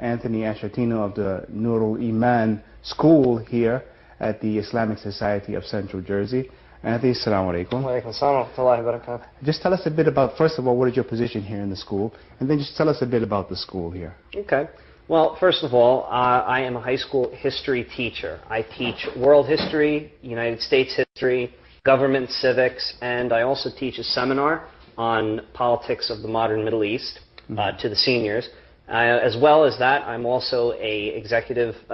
Anthony Ashatino of the Nurul Iman School here at the Islamic Society of Central Jersey. Anthony, assalamu alaikum. Wa alaikum assalam wa rahmatullahi wa barakatuh. Just tell us a bit about, first of all, what is your position here in the school, and then just tell us a bit about the school here. Okay. Well, first of all, I am a high school history teacher. I teach world history, United States history, government civics, and I also teach a seminar on politics of the modern Middle East to the seniors. As well as that, I'm also a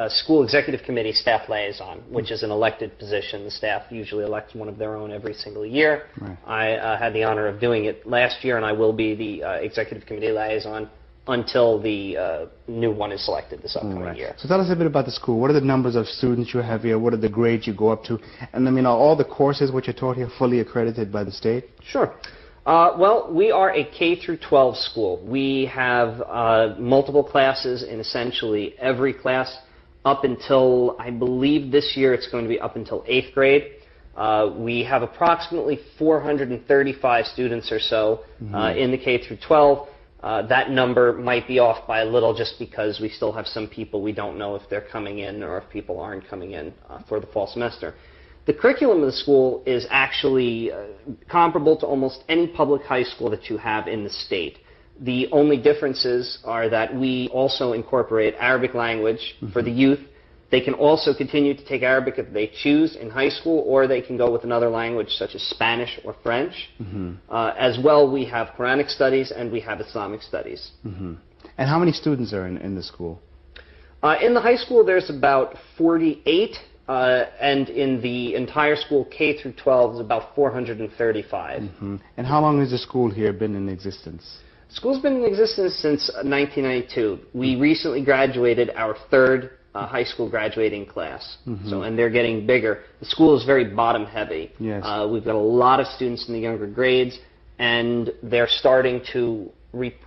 school executive committee staff liaison, which is an elected position. The staff usually elects one of their own every single year. Right. I had the honor of doing it last year, and I will be the executive committee liaison until the new one is selected this upcoming year. So tell us a bit about the school. What are the numbers of students you have here? What are the grades you go up to? And I mean, are all the courses which are taught here fully accredited by the state? Sure. Well, we are a K through 12 school. We have multiple classes in essentially every class up until, I believe this year it's going to be up until 8th grade. We have approximately 435 students or so in the K through 12. That number might be off by a little just because we still have some people we don't know if they're coming in or if people aren't coming in for the fall semester. The curriculum of the school is actually comparable to almost any public high school that you have in the state. The only differences are that we also incorporate Arabic language for the youth. They can also continue to take Arabic if they choose in high school, or they can go with another language such as Spanish or French. As well, we have Quranic studies and we have Islamic studies. And how many students are in the school? In the high school, there's about 48. And in the entire school, K through 12, is about 435. And how long has the school here been in existence? The school's been in existence since 1992. We recently graduated our third high school graduating class, and they're getting bigger. The school is very bottom heavy. Yes. We've got a lot of students in the younger grades, and they're starting to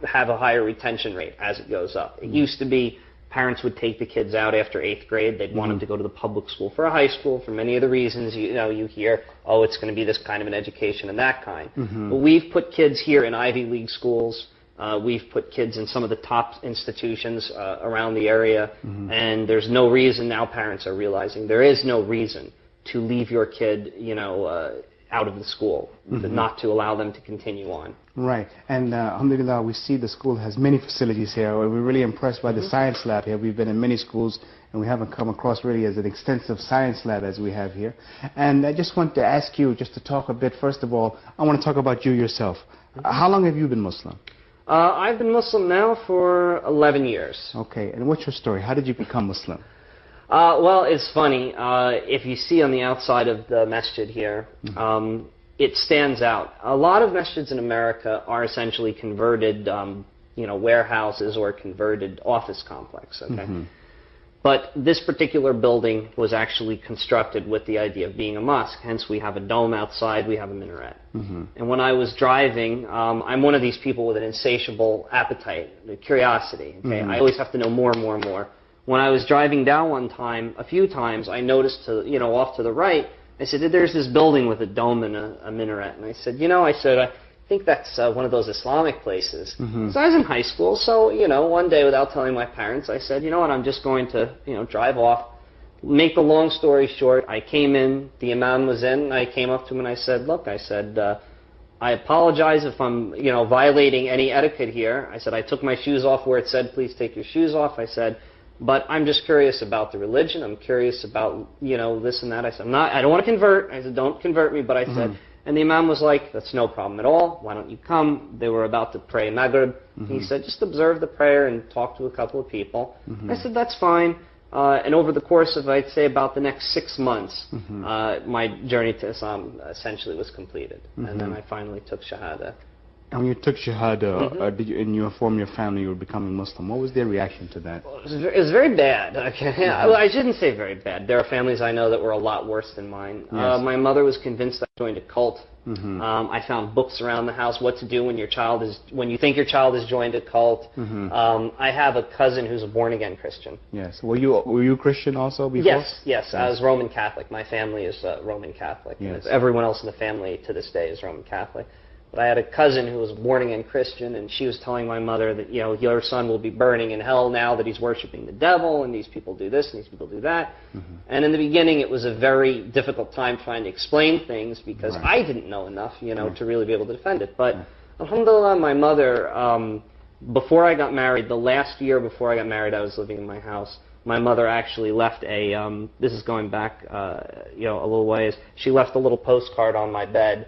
have a higher retention rate as it goes up. It used to be parents would take the kids out after 8th grade. They'd want them to go to the public school for a high school for many of the reasons you hear, oh, it's going to be this kind of an education and that kind. But we've put kids here in Ivy League schools. We've put kids in some of the top institutions around the area, and there's no reason now parents are realizing there is no reason to leave your kid, out of the school, not to allow them to continue on. Right, and alhamdulillah, we see the school has many facilities here. We're really impressed by the science lab here. We've been in many schools, and we haven't come across really as an extensive science lab as we have here. And I just want to ask you just to talk a bit, first of all, I want to talk about you yourself. How long have you been Muslim? I've been Muslim now for 11 years. Okay, and what's your story? How did you become Muslim? Well, it's funny. If you see on the outside of the masjid here, it stands out. A lot of masjids in America are essentially converted, warehouses or converted office complexes. Okay? But this particular building was actually constructed with the idea of being a mosque. Hence, we have a dome outside, we have a minaret. And when I was driving, I'm one of these people with an insatiable appetite, curiosity. Okay? I always have to know more and more and more. When I was driving down a few times, I noticed off to the right, I said, there's this building with a dome and a minaret. And I said, I think that's one of those Islamic places. So I was in high school, so, one day without telling my parents, I said, you know what, I'm just going to, drive off. Make the long story short, I came in, the imam was in, and I came up to him and I said, look, I apologize if I'm, violating any etiquette here. I said, I took my shoes off where it said, please take your shoes off. I said, but I'm just curious about the religion. I'm curious about, this and that. I said, I don't want to convert. I said, don't convert me. But I said, and the imam was like, that's no problem at all. Why don't you come? They were about to pray Maghrib. He said, just observe the prayer and talk to a couple of people. I said, that's fine. And over the course of, I'd say, about the next 6 months, my journey to Islam essentially was completed. And then I finally took Shahada. And when you took Shahada, and you informed your family you were becoming Muslim, what was their reaction to that? It was very bad. Okay. Well, I shouldn't say very bad. There are families I know that were a lot worse than mine. Yes. My mother was convinced I joined a cult. I found books around the house, what to do when you think your child has joined a cult. I have a cousin who's a born-again Christian. Yes. Were you Christian also before? Yes. I was Roman Catholic. My family is Roman Catholic. Yes. Everyone else in the family to this day is Roman Catholic. But I had a cousin who was a born-again Christian, and she was telling my mother that, your son will be burning in hell now that he's worshiping the devil, and these people do this, and these people do that. Mm-hmm. And in the beginning, it was a very difficult time trying to explain things because I didn't know enough, to really be able to defend it. But alhamdulillah, my mother, before I got married, the last year before I got married, I was living in my house. My mother actually left this is going back, a little ways. She left a little postcard on my bed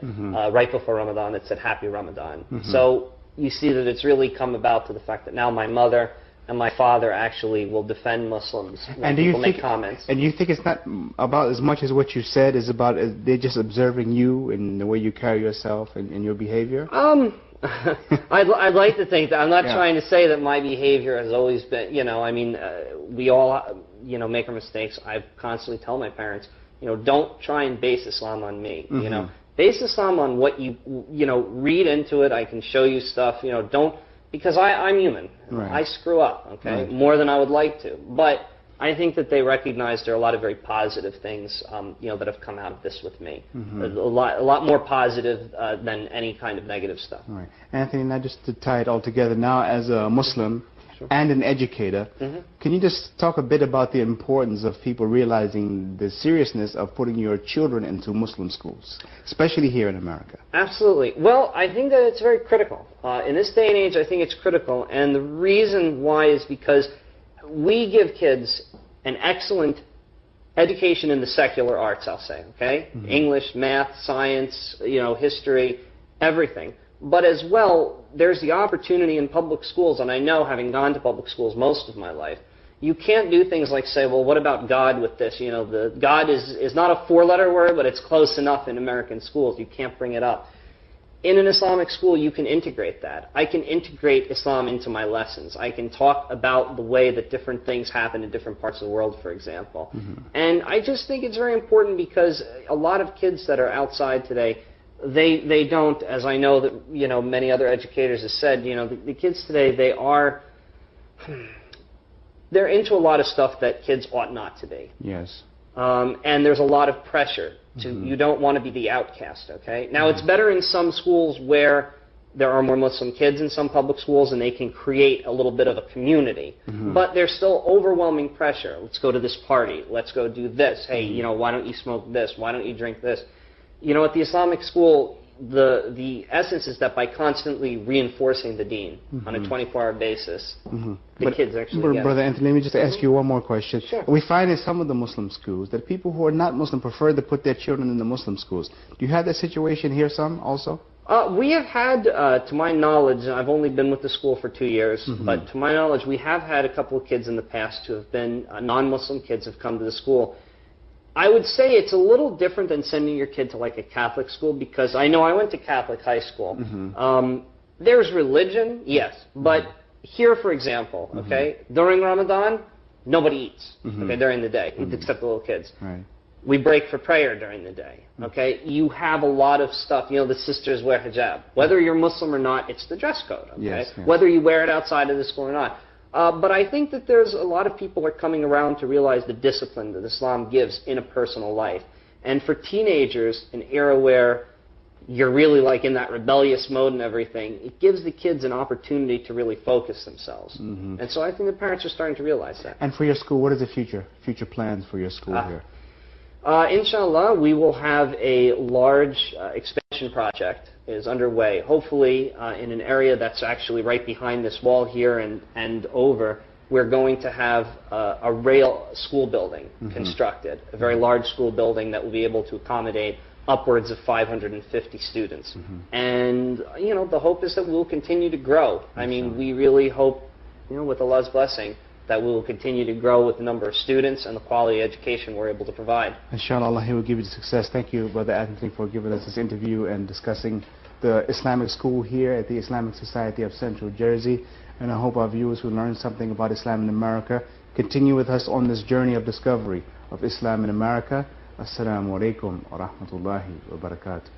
right before Ramadan that said Happy Ramadan. Mm-hmm. So you see that it's really come about to the fact that now my mother and my father actually will defend Muslims when people make comments. And you think it's not about as much as what you said, is about they're just observing you and the way you carry yourself and your behavior? I'd like to think that. I'm not trying to say that my behavior has always been, we all, make our mistakes. I constantly tell my parents, don't try and base Islam on me, Base Islam on what you read into it. I can show you stuff, don't, because I'm human. Right. I screw up, okay, more than I would like to. But I think that they recognize there are a lot of very positive things, that have come out of this with me. Mm-hmm. A lot more positive than any kind of negative stuff. Right. Anthony, now just to tie it all together, now as a Muslim and an educator, can you just talk a bit about the importance of people realizing the seriousness of putting your children into Muslim schools, especially here in America? Absolutely. Well, I think that it's very critical. In this day and age, I think it's critical. And the reason why is because we give kids an excellent education in the secular arts, I'll say, okay? Mm-hmm. English, math, science, history, everything. But as well, there's the opportunity in public schools, and I know, having gone to public schools most of my life, you can't do things like say, well, what about God with this? The God is not a four-letter word, but it's close enough in American schools. You can't bring it up. In an Islamic school, you can integrate that. I can integrate Islam into my lessons. I can talk about the way that different things happen in different parts of the world, for example. Mm-hmm. And I just think it's very important because a lot of kids that are outside today, they don't, as I know that, many other educators have said, the kids today, they're into a lot of stuff that kids ought not to be. Yes. And there's a lot of pressure. You don't want to be the outcast, okay? Now, it's better in some schools where there are more Muslim kids in some public schools and they can create a little bit of a community. But there's still overwhelming pressure. Let's go to this party. Let's go do this. Hey, why don't you smoke this? Why don't you drink this? At the Islamic school, the essence is that by constantly reinforcing the deen on a 24-hour basis, the kids actually get Brother Anthony, let me just ask you one more question. Sure. We find in some of the Muslim schools that people who are not Muslim prefer to put their children in the Muslim schools. Do you have that situation here some also? We have had, to my knowledge, I've only been with the school for 2 years, but to my knowledge, we have had a couple of kids in the past who have been non-Muslim kids have come to the school. I would say it's a little different than sending your kid to like a Catholic school because I know I went to Catholic high school. There's religion, yes, but here, for example, okay, during Ramadan, nobody eats, okay, during the day, except the little kids. Right. We break for prayer during the day, okay? You have a lot of stuff, the sisters wear hijab. Whether you're Muslim or not, it's the dress code, okay? Yes, yes. Whether you wear it outside of the school or not. But I think that there's a lot of people are coming around to realize the discipline that Islam gives in a personal life. And for teenagers, an era where you're really like in that rebellious mode and everything, it gives the kids an opportunity to really focus themselves. And so I think the parents are starting to realize that. And for your school, what is the future plans for your school here? Inshallah, we will have a large expansion project is underway, hopefully in an area that's actually right behind this wall here and over. We're going to have a rail school building constructed, a very large school building that will be able to accommodate upwards of 550 students. And, the hope is that we will continue to grow. I mean, we really hope, with Allah's blessing, that we will continue to grow with the number of students and the quality education we're able to provide. Inshallah, Allah, He will give you the success. Thank you, Brother Anthony, for giving us this interview and discussing the Islamic school here at the Islamic Society of Central Jersey. And I hope our viewers who learned something about Islam in America continue with us on this journey of discovery of Islam in America. Assalamu alaikum wa rahmatullahi wa barakatuh.